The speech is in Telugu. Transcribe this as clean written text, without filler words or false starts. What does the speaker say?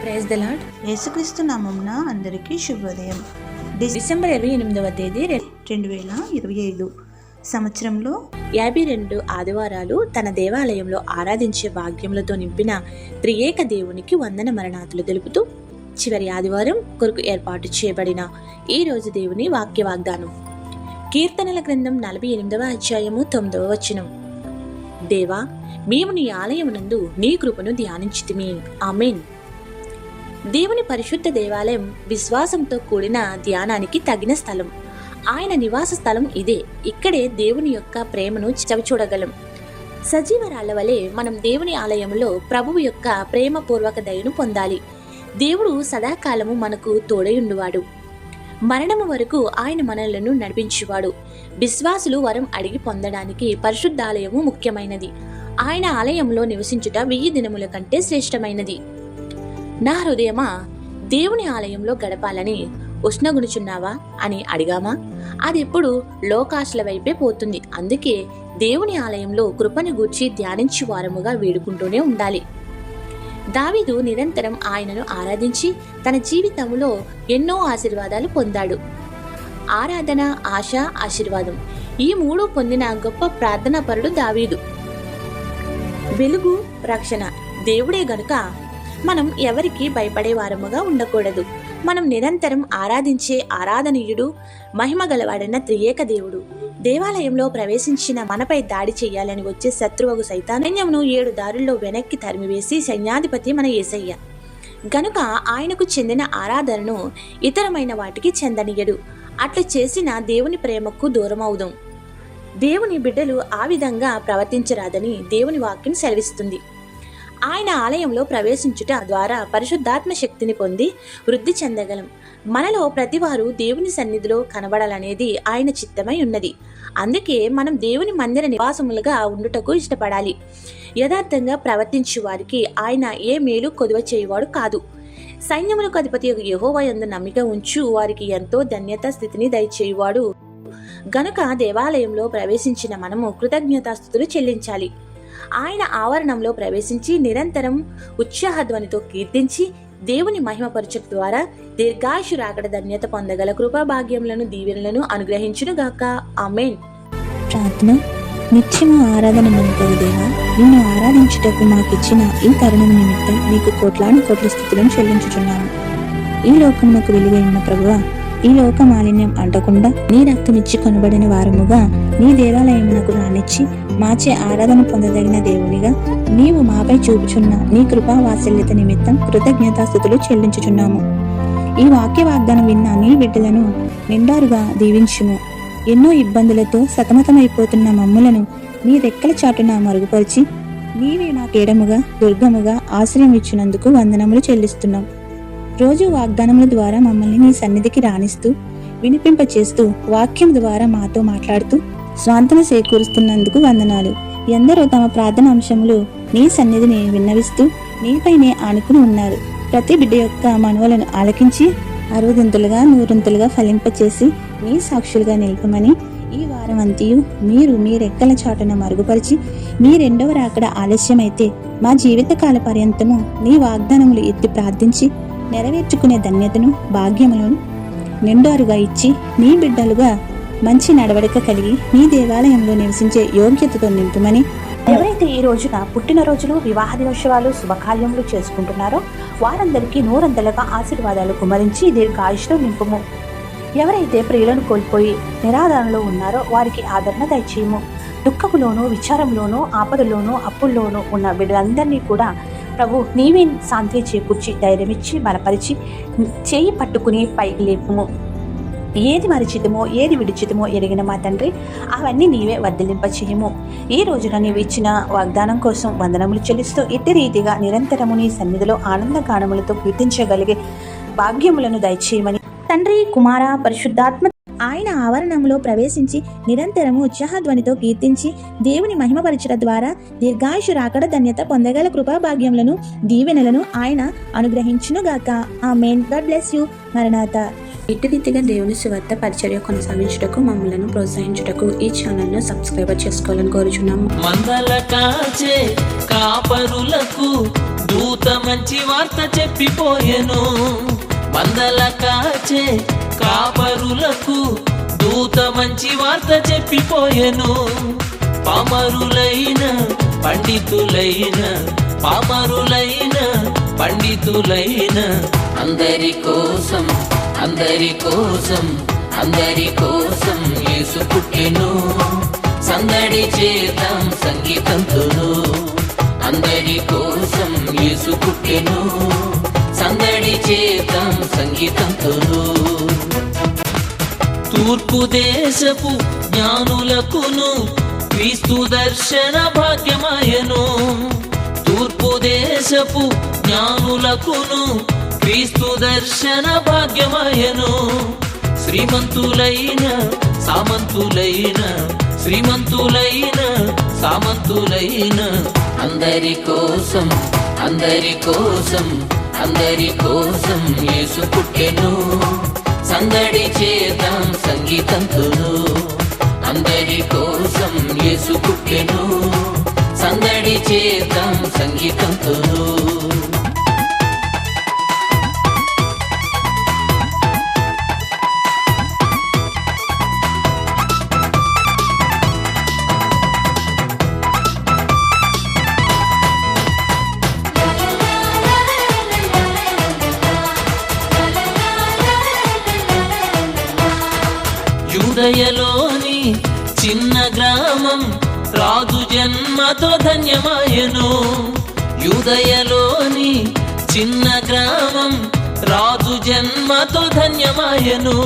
Praise the lord. యేసుక్రీస్తు నామమున అందరికీ శుభోదయం. డిసెంబర్ 28వ తేదీ 2025 సంవత్సరంలో 52 ఆదివారాలు తన దేవాలయంలో ఆరాధించే భాగ్యములతో నింపిన త్రియేక దేవునికి వందన మరణాతులు తెలుపుతూ చివరి ఆదివారం కొరకు ఏర్పాటు చేయబడిన ఈ రోజు దేవుని వాక్య వాగ్దానం. కీర్తనల గ్రంథం 48వ అధ్యాయము 9వ వచనం. దేవా, మేము నీ ఆలయమునందు నీ కృపను ధ్యానించితిమి. ఆమేన్. దేవుని పరిశుద్ధ దేవాలయం విశ్వాసంతో కూడిన ధ్యానానికి తగిన స్థలం. ఆయన నివాస స్థలం ఇదే. ఇక్కడే దేవుని యొక్క ప్రేమను చవిచూడగలం. సజీవరాళ్ల వలె మనం దేవుని ఆలయంలో ప్రభువు యొక్క ప్రేమపూర్వక దయను పొందాలి. దేవుడు సదాకాలము మనకు తోడయుండువాడు. మరణము వరకు ఆయన మనలను నడిపించువాడు. విశ్వాసులు వరం అడిగి పొందడానికి పరిశుద్ధాలయము ముఖ్యమైనది. ఆయన ఆలయంలో నివసించుట 1000 దినముల కంటే శ్రేష్టమైనది. నా హృదయమా, దేవుని ఆలయంలో గడపాలని ఉష్ణగుణుచున్నావా అని అడిగామా? అది ఎప్పుడు లోకాశల వైపే పోతుంది. అందుకే దేవుని ఆలయంలో కృపను గూర్చి ధ్యానించి వారముగా వేడుకుంటూనే ఉండాలి. దావీదు నిరంతరం ఆయనను ఆరాధించి తన జీవితంలో ఎన్నో ఆశీర్వాదాలు పొందాడు. ఆరాధన, ఆశ, ఆశీర్వాదం, ఈ మూడు పొందిన గొప్ప ప్రార్థనాపరుడు దావీదు. వెలుగు, రక్షణ దేవుడే గనుక మనం ఎవరికి భయపడే వారముగా ఉండకూడదు. మనం నిరంతరం ఆరాధించే ఆరాధనీయుడు, మహిమ గలవాడైన త్రియేక దేవుడు. దేవాలయంలో ప్రవేశించిన మనపై దాడి చేయాలని వచ్చే శత్రువుకు సైతాన్యమును 7 దారుల్లో వెనక్కి తరిమివేసి సైన్యాధిపతి మన యేసయ్య గనుక ఆయనకు చెందిన ఆరాధనను ఇతరమైన వాటికి చెందనీయడు. అట్లా చేసిన దేవుని ప్రేమకు దూరమవుదాం. దేవుని బిడ్డలు ఆ విధంగా ప్రవర్తించరాదని దేవుని వాక్యం సెలవిస్తుంది. ఆయన ఆలయంలో ప్రవేశించుట ద్వారా పరిశుద్ధాత్మ శక్తిని పొంది వృద్ధి చెందగలం. మనలో ప్రతివారు దేవుని సన్నిధిలో కనబడాలనేది ఆయన చిత్తమై ఉన్నది. అందుకే మనం దేవుని మందిర నివాసములుగా ఉండుటకు ఇష్టపడాలి. యథార్థంగా ప్రవర్తించు వారికి ఆయన ఏ మేలు కొదువ చేయువాడు కాదు. సైన్యములకు అధిపతి యెహోవా యందు నమ్మిక ఉంచు వారికి ఎంతో ధన్యత స్థితిని దయచేయువాడు గనుక దేవాలయంలో ప్రవేశించిన మనము కృతజ్ఞతాస్తుతులు చెల్లించాలి. ఆయన ఆవరణంలో ప్రవేశించి నిరంతరం ఉత్సాహధ్వనితో కీర్తించి దేవుని మహిమపరచట ద్వారా దీర్ఘాయుషు రాకడ ధన్యత పొందగల కృపా భాగ్యములను దీవెనలను అనుగ్రహించునుగాక. ఆమేన్. ప్రార్థన. నిత్యము ఆరాధన నిమిత్తము దేవా, నిన్ను ఆరాధించుటకు మాకిచ్చిన ఈ తరుణం నిమిత్తం నీకు కోట్లాను కోట్ల స్థుతులను చెల్లించుచున్నాను. ఈ లోకమునకు వెలుగై ఉన్న ప్రభువా, ఈ లోక మాలిన్యం అంటకుండా నీ రక్తమిచ్చి కొనబడిన వారముగా నీ దేవాలయమునకు రానిచ్చి మాచే ఆరాధన పొందదగిన దేవునిగా నీవు మాపై చూపుచున్న నీ కృపా వాత్సల్యత నిమిత్తం కృతజ్ఞతాస్తుతులు చెల్లించుచున్నాము. ఈ వాక్య వాగ్దానం విన్న నీ బిడ్డలను నిండారుగా దీవించుము. ఎన్నో ఇబ్బందులతో సతమతమైపోతున్న మమ్ములను నీ రెక్కల చాటున మరుగుపరిచి నీవే మాకేడముగా దుర్గముగా ఆశ్రయం ఇచ్చినందుకు వందనములు చెల్లిస్తున్నాం. రోజు వాగ్దానముల ద్వారా మమ్మల్ని నీ సన్నిధికి రాణిస్తూ వినిపింపచేస్తూ వాక్యం ద్వారా మాతో మాట్లాడుతూ స్వాంతన చేకూరుస్తున్నందుకు వందనాలు. ఎందరో తమ ప్రార్థన అంశములు నీ సన్నిధిని విన్నవిస్తూ నీపైనే ఆనుకుని ఉన్నారు. ప్రతి బిడ్డ యొక్క మనవలను ఆలకించి 60 100 ఫలింపచేసి నీ సాక్షులుగా నిలపమని ఈ వారం అంతయు మీరు మీ రెక్కల చాటున మరుగుపరిచి మీ రెండవ రాకడ ఆలస్యమైతే మా జీవితకాల పర్యంతము నీ వాగ్దానములు ఎత్తి ప్రార్థించి నెరవేర్చుకునే ధన్యతను భాగ్యములను నిండారుగా ఇచ్చి నీ బిడ్డలుగా మంచి నడవడిక కలిగి నీ దేవాలయంలో నివసించే యోగ్యతతో నింపుమని. ఎవరైతే ఈ రోజున పుట్టినరోజులు, వివాహ దినోత్సవాలు, శుభకార్యములు చేసుకుంటున్నారో వారందరికీ 100 ఆశీర్వాదాలు కుమరించి దీర్ఘాయుష్తో నింపుము. ఎవరైతే ప్రియులను కోల్పోయి నిరాదరణలో ఉన్నారో వారికి ఆదరణ దయచేయము. దుఃఖములోనూ, విచారంలోనూ, ఆపదలోనూ, అప్పుల్లోనూ ఉన్న బిడ్డలందరినీ కూడా ప్రభు నీవే శాంతి చేకూర్చి ధైర్యమిచ్చి బలపరిచి చేయి పట్టుకుని పైకి లేపుము. ఏది మరిచితమో ఏది విడిచితమో ఎరిగిన మా తండ్రి, అవన్నీ నీవే వర్ధలింపచేయము. ఈ రోజున నీవు ఇచ్చిన వాగ్దానం కోసం వందనములు చెల్లిస్తూ ఇట్టి రీతిగా నిరంతరము నీ సన్నిధిలో ఆనంద గానములతో కీర్తించగలిగే భాగ్యములను దయచేయమని తండ్రి, కుమార, పరిశుద్ధాత్మ ఆయన ఆవరణంలో ప్రవేశించి నిరంతరము ఉత్సాహధ్వనితో కీర్తించి దేవుని మహిమపరచుట ద్వారా దీర్ఘాయుషు రాకడ ధన్యత పొందగల కృపా భాగ్యములను దీవెనలను ఆయన అనుగ్రహించునుగాక. ఆమేన్. God bless you. మరణాత. ఇట్టి రీతిగా దేవుని సువార్త పరిచర్య కొనసాగించుటకు మమ్మల్ని ప్రోత్సహించుటకు ఈ ఛానల్ను సబ్స్క్రైబ్ చేసుకోవాలని కోరుచున్నాము. మందల కాచే కాపరులకు దూత మంచి వార్త చెప్పిపోయెను. మందల కాచే కాపరులకు దూత మంచి వార్త చెప్పిపోయెను. పామరులైన పండితులైన పామరులైన పండితులైన అందరి కోసం అందరి కోసం అందరి కోసం యేసు పుట్టెను. సందడి చేద్దాం సంగీతంతును. అందరి కోసం యేసు పుట్టెను. సందడి చేద్దాం సంగీతంతును. తూర్పు దేశపు జ్ఞానులకును క్రీస్తు దర్శన భాగ్యమాయను. తూర్పు దేశపు జ్ఞానులకును క్రీస్తు దర్శన భాగ్యమాయను. శ్రీమంతులైన సామంతులైన శ్రీమంతులైన సామంతులైన అందరి కోసం అందరి కోసం అందరి కోసం యేసు పుట్టెను. సందడి చేద్దాం సంగీతంతును. అందరి కోసం యేసు పుట్టెను. సందడి చేద్దాం సంగీతంతును. యూదయలోని చిన్న గ్రామం రాజు జన్మతో ధన్యమాయను. యూదయలోని చిన్న గ్రామం రాజు జన్మతో ధన్యమాయను.